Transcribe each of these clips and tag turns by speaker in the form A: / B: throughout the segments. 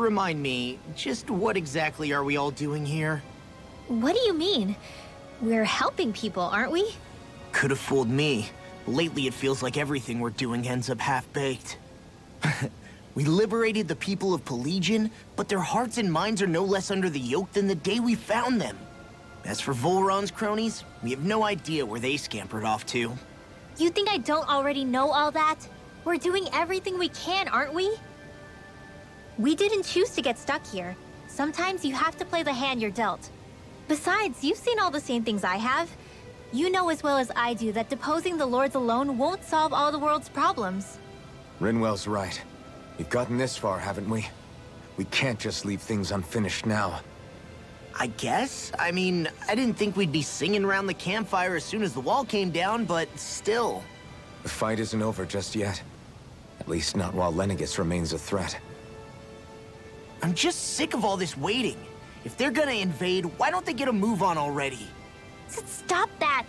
A: remind me, just what exactly are we all doing here?
B: What do you mean? We're helping people, aren't we?
A: Could have fooled me. Lately it feels like everything we're doing ends up half-baked. We liberated the people of Pelagian, but their hearts and minds are no less under the yoke than the day we found them. As for Volron's cronies, we have no idea where they scampered off to.
B: You think I don't already know all that? We're doing everything we can, aren't we? We didn't choose to get stuck here. Sometimes you have to play the hand you're dealt. Besides, you've seen all the same things I have. You know as well as I do that deposing the Lords alone won't solve all the world's problems.
C: Rinwell's right. We've gotten this far, haven't we? We can't just leave things unfinished now.
A: I guess? I mean, I didn't think we'd be singing around the campfire as soon as the wall came down, but still.
C: The fight isn't over just yet. At least not while Lenegis remains a threat.
A: I'm just sick of all this waiting. If they're gonna invade, why don't they get a move on already?
B: Stop that!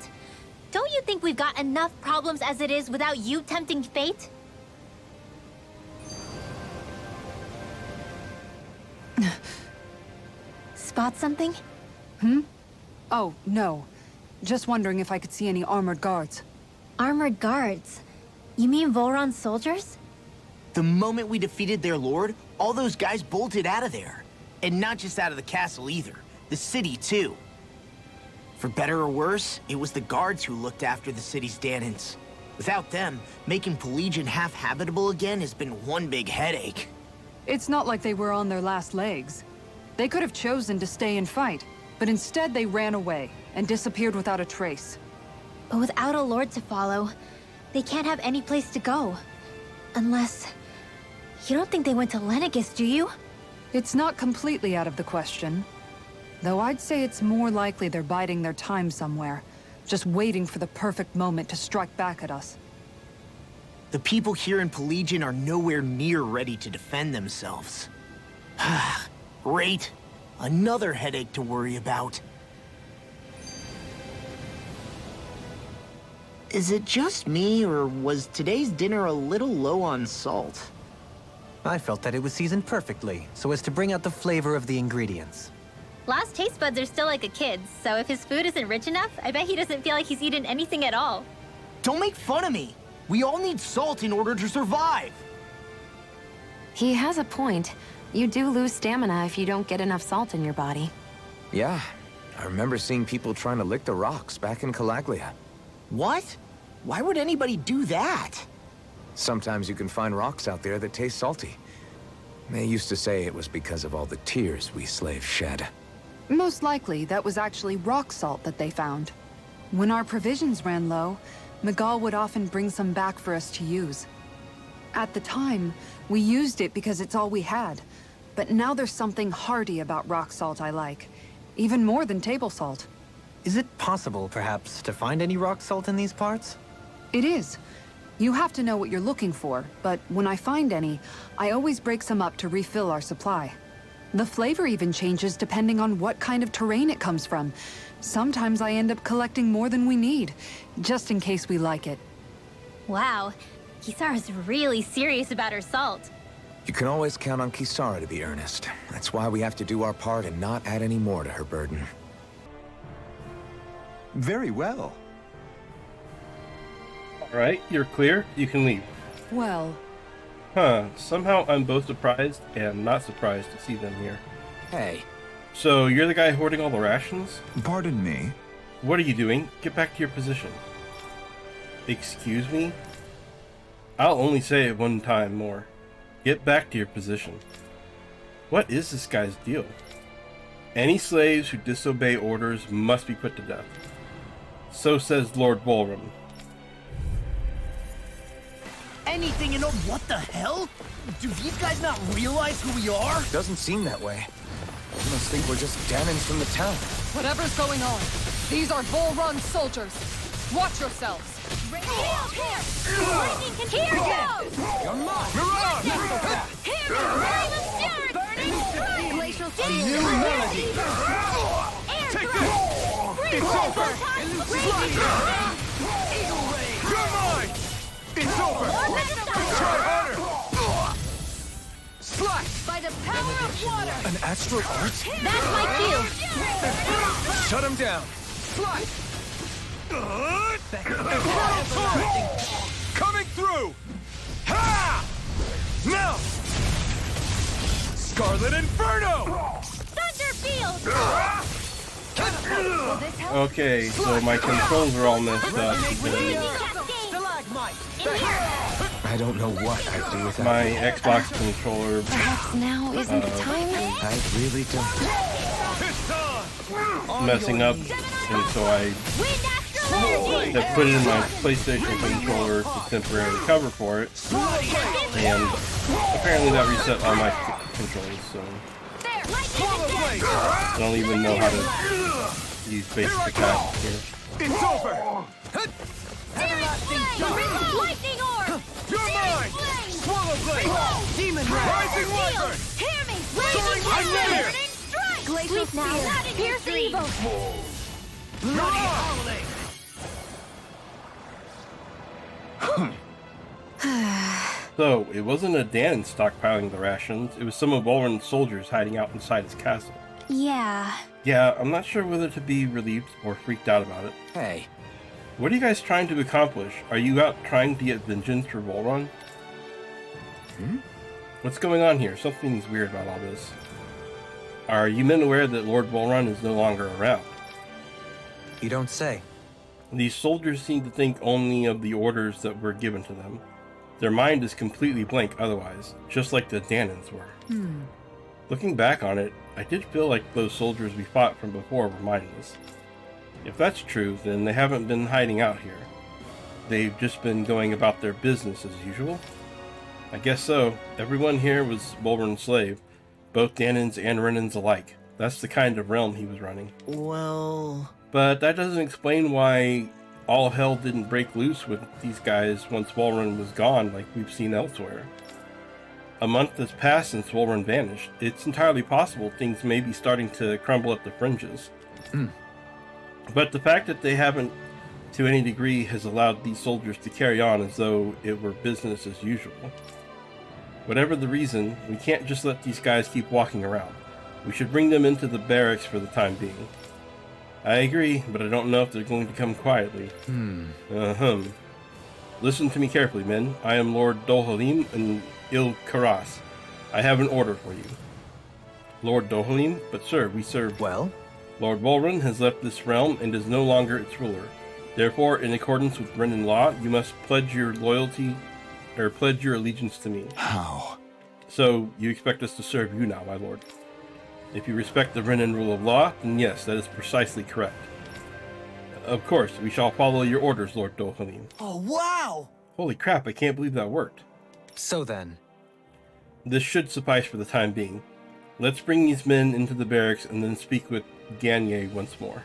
B: Don't you think we've got enough problems as it is without you tempting fate? Spot something?
D: Oh, no. Just wondering if I could see any armored guards.
B: Armored guards? You mean Volron's soldiers?
A: The moment we defeated their lord, all those guys bolted out of there. And not just out of the castle either. The city, too. For better or worse, it was the guards who looked after the city's Danans. Without them, making Pelagian half-habitable again has been one big headache.
D: It's not like they were on their last legs. They could have chosen to stay and fight, but instead they ran away and disappeared without a trace.
B: But without a lord to follow, they can't have any place to go. Unless... You don't think they went to Lenegis, do you?
D: It's not completely out of the question. Though I'd say it's more likely they're biding their time somewhere, just waiting for the perfect moment to strike back at us.
A: The people here in Pelagian are nowhere near ready to defend themselves. Great. Another headache to worry about. Is it just me, or was today's dinner a little low on salt?
E: I felt that it was seasoned perfectly, so as to bring out the flavor of the ingredients.
B: Last taste buds are still like a kid's, so if his food isn't rich enough, I bet he doesn't feel like he's eaten anything at all.
A: Don't make fun of me! We all need salt in order to survive!
F: He has a point. You do lose stamina if you don't get enough salt in your body.
C: Yeah, I remember seeing people trying to lick the rocks back in Calaglia.
A: What? Why would anybody do that?
C: Sometimes you can find rocks out there that taste salty. They used to say it was because of all the tears we slaves shed.
D: Most likely, that was actually rock salt that they found. When our provisions ran low, Miguel would often bring some back for us to use. At the time, we used it because it's all we had. But now there's something hearty about rock salt I like. Even more than table salt.
E: Is it possible, perhaps, to find any rock salt in these parts?
D: It is. You have to know what you're looking for, but when I find any, I always break some up to refill our supply. The flavor even changes depending on what kind of terrain it comes from. Sometimes I end up collecting more than we need, just in case we like it.
B: Wow, Kisara's really serious about her salt.
C: You can always count on Kisara to be earnest. That's why we have to do our part and not add any more to her burden.
G: Very well.
H: Alright, you're clear. You can leave.
D: Well,
H: Somehow I'm both surprised and not surprised to see them here.
C: Hey.
H: So, you're the guy hoarding all the rations?
G: Pardon me?
H: What are you doing? Get back to your position. Excuse me? I'll only say it one time more. Get back to your position. What is this guy's deal? Any slaves who disobey orders must be put to death. So says Lord Volron.
A: Anything and what the hell? Do these guys not realize who we are?
C: Doesn't seem that way. I must think we're just Danans from the town.
I: Whatever's going on, these are Volron soldiers. Watch yourselves.
B: Glacial steel!
G: Take this! It's over! You're mine! It's over! Try harder!
C: Slice!
I: By the power of water!
C: An astral art?
B: That's my cue!
C: Shut him down! Slice! Coming through! Ha! Now! Scarlet Inferno!
B: Thunderfield!
H: Okay, so my controls are all messed up because
C: I don't know what I'd do without
H: my
C: you.
H: Xbox controller
F: Perhaps now isn't the time?
C: I really don't.
H: messing up, and so I
B: Wind astral energy!
H: have put it in my PlayStation controller to temporarily cover for it, and apparently that reset all my controls, so I don't even know how to use basic attacks here.
C: It's over!
B: Lightning orb!
C: You're mine! Swallow Blade!
B: Demon
C: Rising Wyvern!
B: Hear me!
C: Going under!
B: Glacial now! Pierce evil!
H: So, it wasn't a Danon stockpiling the rations, it was some of Ulrin's soldiers hiding out inside his castle.
B: Yeah.
H: Yeah, I'm not sure whether to be relieved or freaked out about it.
C: Hey,
H: What are you guys trying to accomplish? Are you out trying to get vengeance for Volron? What's going on here? Something's weird about all this. Are you men aware that Lord Volron is no longer around?
E: You don't say.
H: These soldiers seem to think only of the orders that were given to them. Their mind is completely blank otherwise, just like the Danons were. Looking back on it, I did feel like those soldiers we fought from before were mindless. If that's true, then they haven't been hiding out here. They've just been going about their business as usual. I guess so. Everyone here was Volron's slave, both Danons and Renans alike. That's the kind of realm he was running.
A: Well...
H: But that doesn't explain why all hell didn't break loose with these guys once Volron was gone like we've seen elsewhere. A month has passed since Volron vanished. It's entirely possible things may be starting to crumble at the fringes. But the fact that they haven't, to any degree, has allowed these soldiers to carry on as though it were business as usual. Whatever the reason, we can't just let these guys keep walking around. We should bring them into the barracks for the time being. I agree, but I don't know if they're going to come quietly. Listen to me carefully, men. I am Lord Dohalim and Il Karas. I have an order for you. Lord Dohalim, but sir, we serve...
E: Well?
H: Lord Volron has left this realm and is no longer its ruler. Therefore, in accordance with Renan law, you must pledge your loyalty, or pledge your allegiance to me.
G: How?
H: So, you expect us to serve you now, my lord. If you respect the Renan rule of law, then yes, that is precisely correct. Of course, we shall follow your orders, Lord Dohalim.
A: Oh, wow!
H: Holy crap, I can't believe that worked.
E: So then,
H: This should suffice for the time being. Let's bring these men into the barracks and then speak with Gagne once more.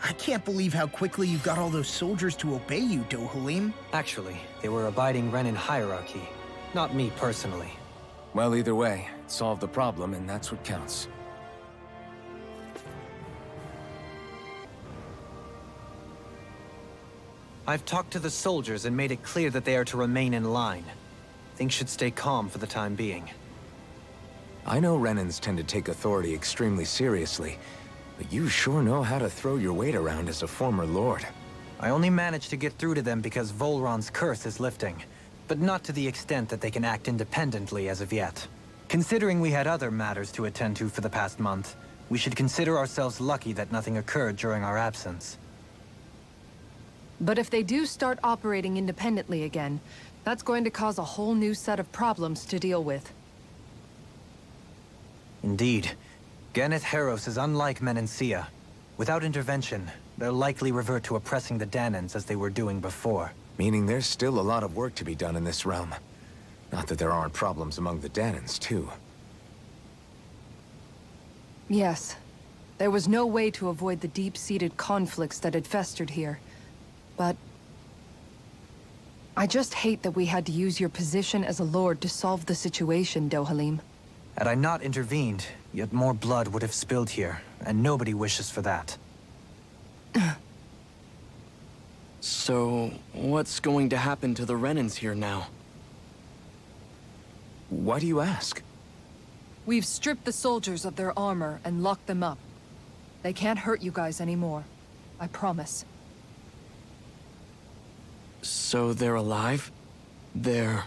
A: I can't believe how quickly you got all those soldiers to obey you, Dohalim.
E: actually, they were abiding Renan hierarchy. Not me personally.
C: well, either way, it solved the problem, and that's what counts.
E: I've talked to the soldiers and made it clear that they are to remain in line. Things should stay calm for the time being.
C: I know Renans tend to take authority extremely seriously, but you sure know how to throw your weight around as a former lord.
E: I only managed to get through to them because Volron's curse is lifting, but not to the extent that they can act independently as of yet. Considering we had other matters to attend to for the past month, we should consider ourselves lucky that nothing occurred during our absence.
D: But if they do start operating independently again, that's going to cause a whole new set of problems to deal with.
E: Indeed. Ganeth Heros is unlike Menancia. Without intervention, they'll likely revert to oppressing the Danons as they were doing before.
C: Meaning there's still a lot of work to be done in this realm. Not that there aren't problems among the Danons, too.
D: Yes. There was no way to avoid the deep-seated conflicts that had festered here. But I just hate that we had to use your position as a lord to solve the situation, Dohalim.
E: Had I not intervened, yet more blood would have spilled here, and nobody wishes for that.
J: So, what's going to happen to the Renans here now?
C: Why do you ask?
I: We've stripped the soldiers of their armor and locked them up. They can't hurt you guys anymore. I promise.
J: So they're alive? They're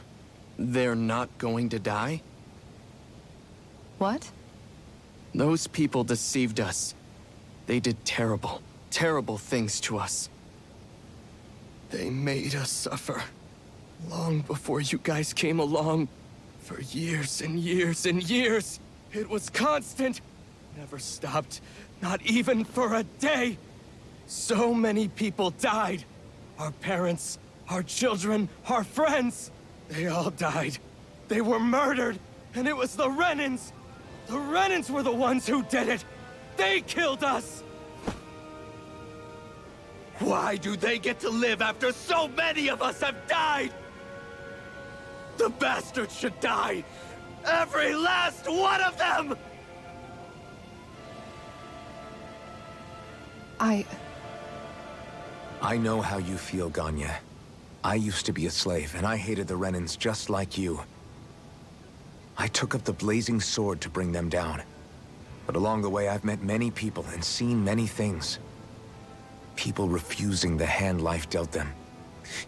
J: not going to die?
I: What?
J: Those people deceived us. They did terrible, terrible things to us. They made us suffer. Long before you guys came along. For years and years and years. It was constant. Never stopped. Not even for a day. So many people died. Our parents, our children, our friends. They all died. They were murdered. And it was the Renans. The Renans were the ones who did it. They killed us. Why do they get to live after so many of us have died? The bastards should die! Every last one of them!
C: I know how you feel, Ganya. I used to be a slave, and I hated the Renans just like you. I took up the blazing sword to bring them down. But along the way, I've met many people and seen many things. People refusing the hand life dealt them.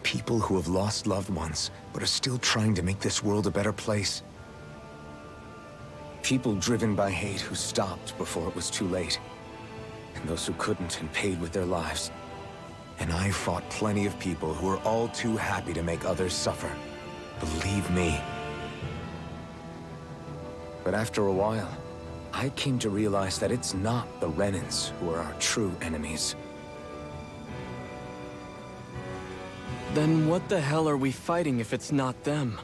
C: People who have lost loved ones, but are still trying to make this world a better place. People driven by hate who stopped before it was too late. And those who couldn't and paid with their lives. And I fought plenty of people who were all too happy to make others suffer. Believe me. But after a while, I came to realize that it's not the Renans who are our true enemies.
J: Then what the hell are we fighting if it's not them?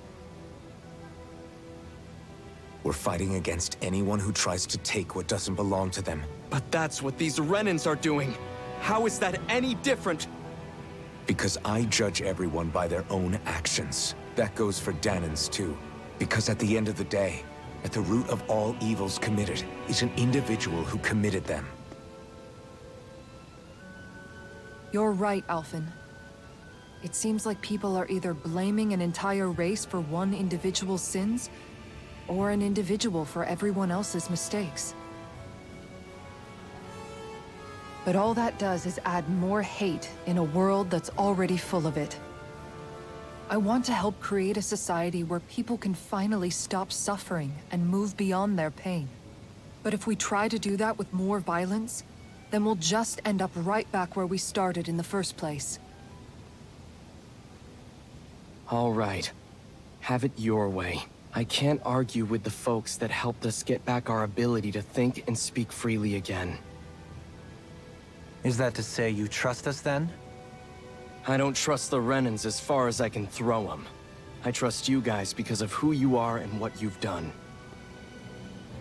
C: We're fighting against anyone who tries to take what doesn't belong to them.
J: But that's what these Renans are doing. How is that any different?
C: Because I judge everyone by their own actions. That goes for Danans too. Because at the end of the day, at the root of all evils committed is an individual who committed them.
I: You're right, Alphen. It seems like people are either blaming an entire race for one individual's sins, or an individual for everyone else's mistakes. But all that does is add more hate in a world that's already full of it. I want to help create a society where people can finally stop suffering and move beyond their pain. But if we try to do that with more violence, then we'll just end up right back where we started in the first place.
J: All right. Have it your way. I can't argue with the folks that helped us get back our ability to think and speak freely again.
E: Is that to say you trust us then?
J: I don't trust the Renans as far as I can throw them. I trust you guys because of who you are and what you've done.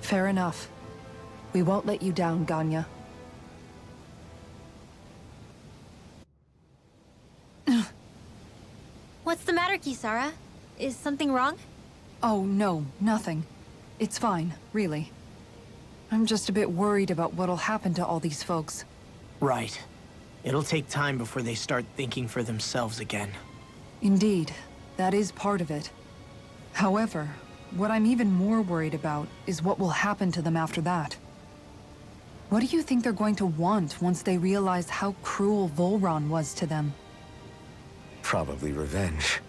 I: Fair enough. We won't let you down, Ganya.
B: What's the matter, Kisara? Is something wrong?
D: Oh, no, nothing. It's fine, really. I'm just a bit worried about what'll happen to all these folks.
A: Right. It'll take time before they start thinking for themselves again.
D: Indeed, that is part of it. However, what I'm even more worried about is what will happen to them after that. What do you think they're going to want once they realize how cruel Volron was to them?
C: Probably revenge.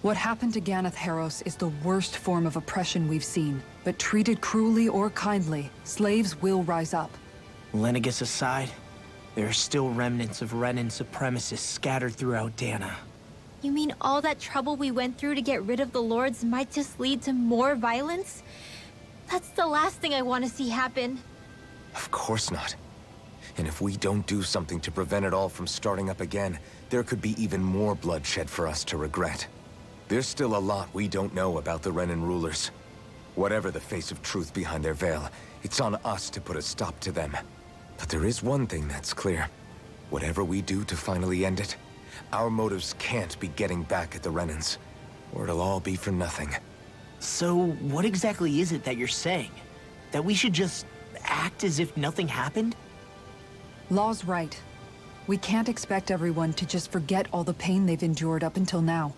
D: What happened to Ganeth Haros is the worst form of oppression we've seen, but treated cruelly or kindly, slaves will rise up.
A: Lenegus aside, there are still remnants of Renan supremacists scattered throughout Dana.
B: You mean all that trouble we went through to get rid of the Lords might just lead to more violence? That's the last thing I want to see happen.
C: Of course not. And if we don't do something to prevent it all from starting up again, there could be even more bloodshed for us to regret. There's still a lot we don't know about the Renan rulers. Whatever the face of truth behind their veil, it's on us to put a stop to them. But there is one thing that's clear. Whatever we do to finally end it, our motives can't be getting back at the Renans, or it'll all be for nothing.
A: So, what exactly is it that you're saying? That we should just act as if nothing happened?
D: Law's right. We can't expect everyone to just forget all the pain they've endured up until now.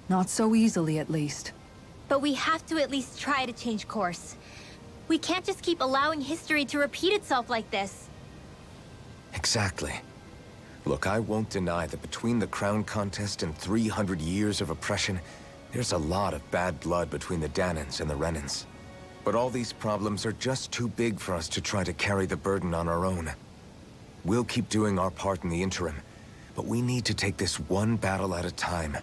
D: Not so easily, at least.
B: but we have to at least try to change course. We can't just keep allowing history to repeat itself like this.
C: Exactly. Look, I won't deny that between the crown contest and 300 years of oppression, there's a lot of bad blood between the Danans and the Renans. But all these problems are just too big for us to try to carry the burden on our own. We'll keep doing our part in the interim, but we need to take this one battle at a time.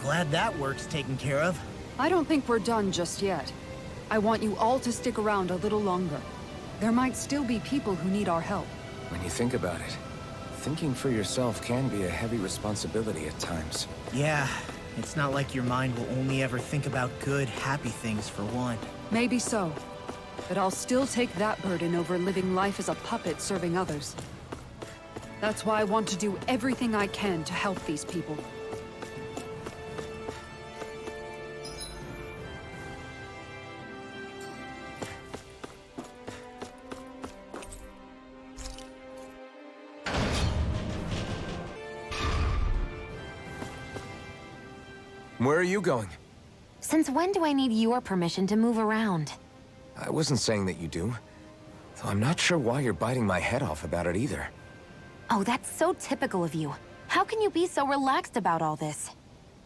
A: Glad that work's taken care of.
D: I don't think we're done just yet. I want you all to stick around a little longer. There might still be people who need our help.
C: When you think about it, thinking for yourself can be a heavy responsibility at times.
A: Yeah, it's not like your mind will only ever think about good, happy things for one.
D: Maybe so. But I'll still take that burden over living life as a puppet serving others. That's why I want to do everything I can to help these people.
C: Where are you going?
F: Since when do I need your permission to move around?
C: I wasn't saying that you do. Though I'm not sure why you're biting my head off about it either.
F: Oh, that's so typical of you. How can you be so relaxed about all this?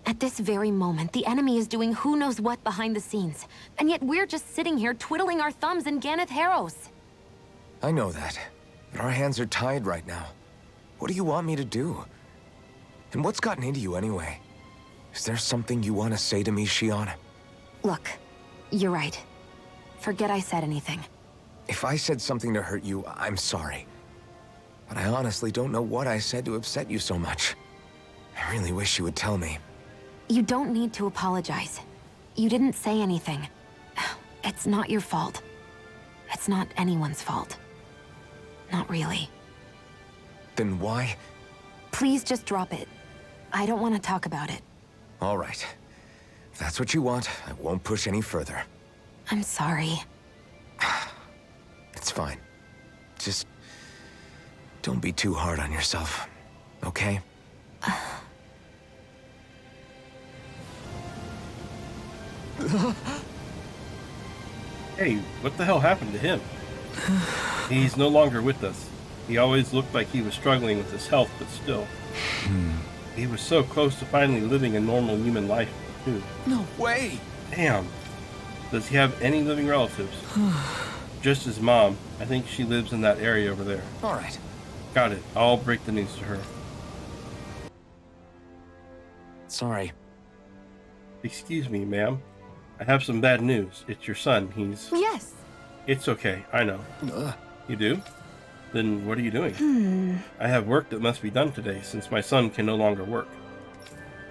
F: At this very moment, the enemy is doing who knows what behind the scenes. And yet we're just sitting here twiddling our thumbs in Ganeth Harros.
C: I know that, but our hands are tied right now. What do you want me to do? And what's gotten into you anyway? Is there something you want to say to me, Shion?
F: Look, you're right. Forget I said anything.
C: If I said something to hurt you, I'm sorry. But I honestly don't know what I said to upset you so much. I really wish you would tell me.
F: You don't need to apologize. You didn't say anything. It's not your fault. It's not anyone's fault. Not really.
C: Then why?
F: Please just drop it. I don't want to talk about it.
C: All right. If that's what you want, I won't push any further.
F: I'm sorry.
C: It's fine. Just don't be too hard on yourself, okay?
H: Hey, what the hell happened to him? He's no longer with us. He always looked like he was struggling with his health, but still. He was so close to finally living a normal human life, too.
C: No way!
H: Damn. Does he have any living relatives? Just his mom. I think she lives in that area over there.
C: All right.
H: Got it. I'll break the news to her.
C: Sorry.
H: Excuse me, ma'am. I have some bad news. It's your son. He's...
B: Yes.
H: It's okay. I know. You do? Then what are you doing? I have work that must be done today since my son can no longer work.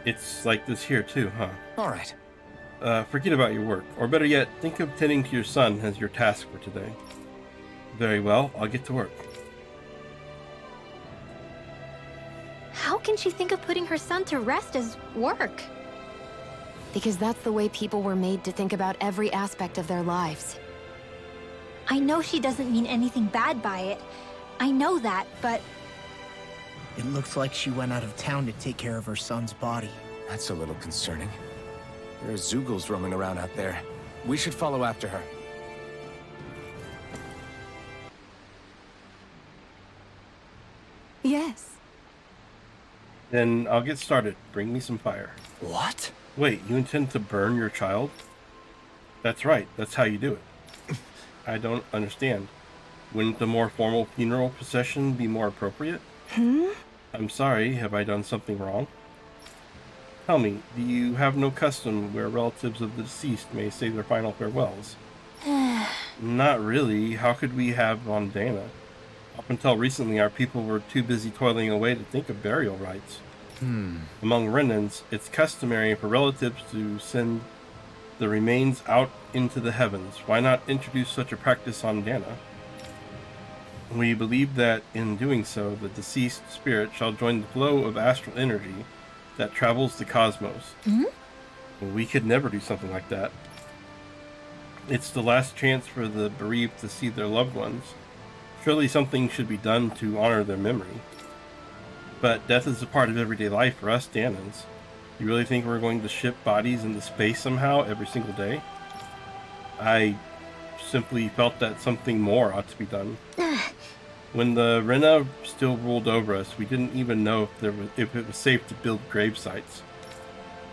H: It's like this here too, huh?
C: All right.
H: Forget about your work. Or better yet, think of tending to your son as your task for today. Very well, I'll get to work.
B: How can she think of putting her son to rest as work?
F: Because that's the way people were made to think about every aspect of their lives.
B: I know she doesn't mean anything bad by it. I know that, but...
A: It looks like she went out of town to take care of her son's body.
C: That's a little concerning. There are Zeugles roaming around out there. We should follow after her.
D: Yes.
H: Then I'll get started. Bring me some fire.
C: What?
H: Wait, you intend to burn your child? That's right. That's how you do it. I don't understand. Wouldn't the more formal funeral procession be more appropriate? I'm sorry, have I done something wrong? Tell me, do you have no custom where relatives of the deceased may say their final farewells? Not really. How could we have on Dana? Up until recently, our people were too busy toiling away to think of burial rites. Among Renans, it's customary for relatives to send the remains out into the heavens. Why not introduce such a practice on Dana? We believe that in doing so, the deceased spirit shall join the flow of astral energy that travels the cosmos. We could never do something like that. It's the last chance for the bereaved to see their loved ones. Surely something should be done to honor their memory. But death is a part of everyday life for us Danans. You really think we're going to ship bodies into space somehow every single day? I simply felt that something more ought to be done. When the Renan still ruled over us, we didn't even know if it was safe to build grave sites.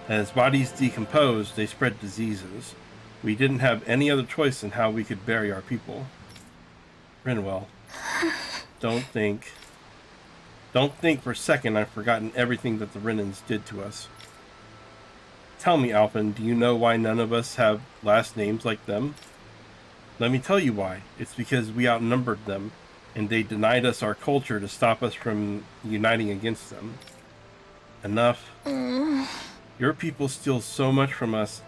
H: As bodies decomposed, they spread diseases. We didn't have any other choice in how we could bury our people. Rinwell, don't think for a second I've forgotten everything that the Renans did to us. Tell me, Alphen, do you know why none of us have last names like them? Let me tell you why. It's because we outnumbered them, and they denied us our culture to stop us from uniting against them. Enough. Your people steal so much from us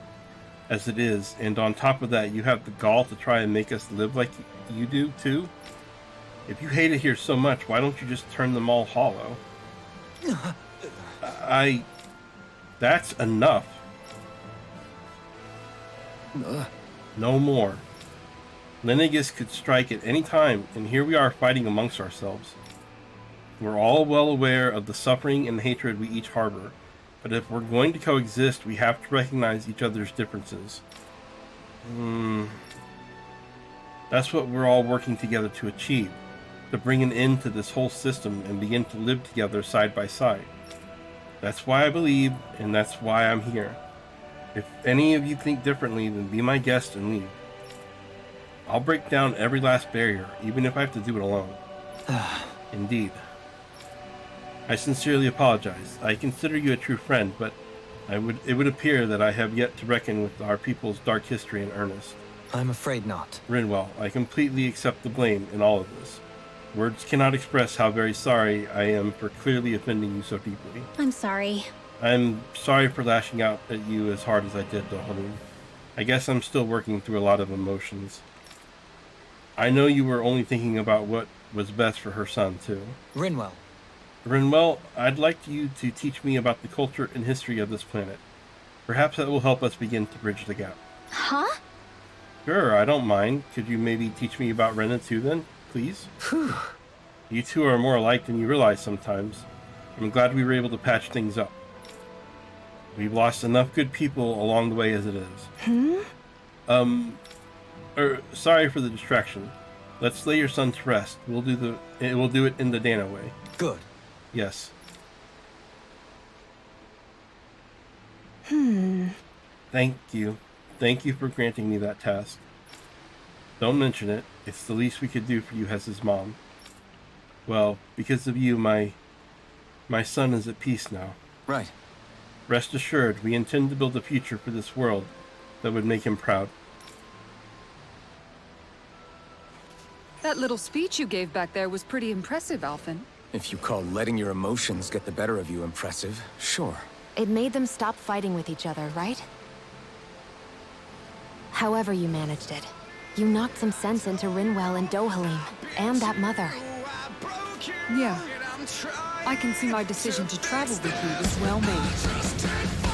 H: as it is, and on top of that, you have the gall to try and make us live like you do, too? If you hate it here so much, why don't you just turn them all hollow? That's enough. No more. Lenegis could strike at any time, and here we are fighting amongst ourselves. We're all well aware of the suffering and hatred we each harbor, but if we're going to coexist, we have to recognize each other's differences. That's what we're all working together to achieve, to bring an end to this whole system and begin to live together side by side. That's why I believe, and that's why I'm here. If any of you think differently, then be my guest and leave. I'll break down every last barrier, even if I have to do it alone. Indeed. I sincerely apologize. I consider you a true friend, but it would appear that I have yet to reckon with our people's dark history in earnest.
E: I'm afraid not.
H: Rinwell, I completely accept the blame in all of this. Words cannot express how very sorry I am for clearly offending you so deeply.
B: I'm sorry.
H: I'm sorry for lashing out at you as hard as I did, Dohalim. I guess I'm still working through a lot of emotions. I know you were only thinking about what was best for her son, too.
E: Rinwell.
H: Rinwell, I'd like you to teach me about the culture and history of this planet. Perhaps that will help us begin to bridge the gap.
B: Huh?
H: Sure, I don't mind. Could you maybe teach me about Renan too, then? Please?
E: Whew.
H: You two are more alike than you realize sometimes. I'm glad we were able to patch things up. We've lost enough good people along the way as it is. Sorry for the distraction. Let's lay your son to rest. We'll do it in the Dana way.
E: Good.
H: Yes. Thank you. Thank you for granting me that task. Don't mention it. It's the least we could do for you as his mom. Well, because of you, my son is at peace now.
E: Right.
H: Rest assured, we intend to build a future for this world that would make him proud.
D: That little speech you gave back there was pretty impressive, Alphen.
C: If you call letting your emotions get the better of you impressive, sure.
F: It made them stop fighting with each other, right? However you managed it, you knocked some sense into Rinwell and Dohalim, and that mother.
D: Yeah. I can see my decision to travel with you was well made.